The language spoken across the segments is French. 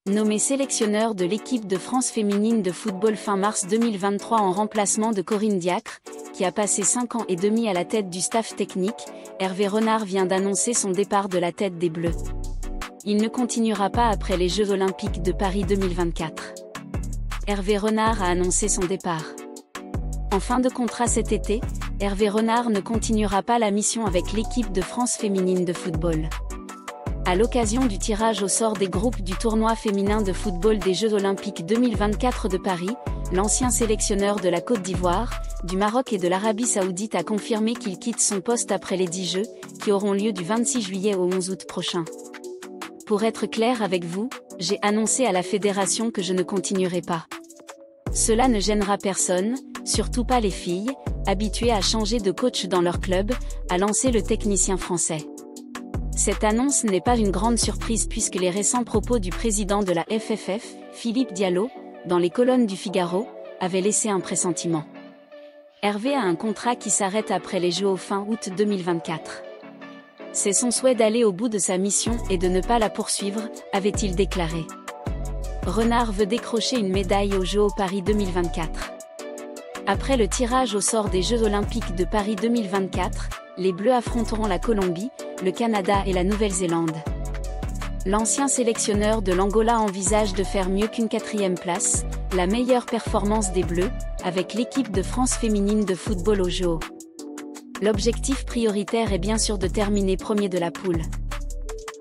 Nommé sélectionneur de l'équipe de France féminine de football fin mars 2023 en remplacement de Corinne Diacre, qui a passé 5 ans et demi à la tête du staff technique, Hervé Renard vient d'annoncer son départ de la tête des Bleus. Il ne continuera pas après les Jeux Olympiques de Paris 2024. Hervé Renard a annoncé son départ. En fin de contrat cet été, Hervé Renard ne continuera pas la mission avec l'équipe de France féminine de football. À l'occasion du tirage au sort des groupes du tournoi féminin de football des Jeux Olympiques 2024 de Paris, l'ancien sélectionneur de la Côte d'Ivoire, du Maroc et de l'Arabie Saoudite a confirmé qu'il quitte son poste après les 10 Jeux, qui auront lieu du 26 juillet au 11 août prochain. Pour être clair avec vous, j'ai annoncé à la fédération que je ne continuerai pas. Cela ne gênera personne, surtout pas les filles, habituées à changer de coach dans leur club, a lancé le technicien français. Cette annonce n'est pas une grande surprise puisque les récents propos du président de la FFF, Philippe Diallo, dans les colonnes du Figaro, avaient laissé un pressentiment. Hervé a un contrat qui s'arrête après les Jeux au fin août 2024. C'est son souhait d'aller au bout de sa mission et de ne pas la poursuivre, avait-il déclaré. Renard veut décrocher une médaille aux Jeux au Paris 2024. Après le tirage au sort des Jeux Olympiques de Paris 2024, les Bleus affronteront la Colombie, le Canada et la Nouvelle-Zélande. L'ancien sélectionneur de l'Angola envisage de faire mieux qu'une 4e place, la meilleure performance des Bleus, avec l'équipe de France féminine de football aux Jeux. L'objectif prioritaire est bien sûr de terminer premier de la poule.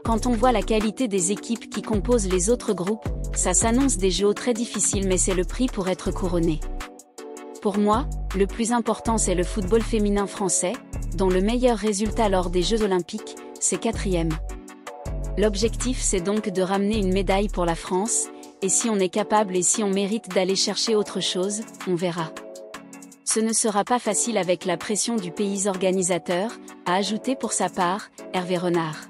Quand on voit la qualité des équipes qui composent les autres groupes, ça s'annonce des Jeux très difficiles mais c'est le prix pour être couronné. Pour moi, le plus important c'est le football féminin français, dont le meilleur résultat lors des Jeux Olympiques, c'est 4e. L'objectif c'est donc de ramener une médaille pour la France, et si on est capable et si on mérite d'aller chercher autre chose, on verra. Ce ne sera pas facile avec la pression du pays organisateur, a ajouté pour sa part, Hervé Renard.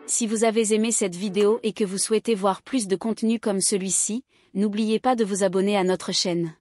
Si vous avez aimé cette vidéo et que vous souhaitez voir plus de contenu comme celui-ci, n'oubliez pas de vous abonner à notre chaîne.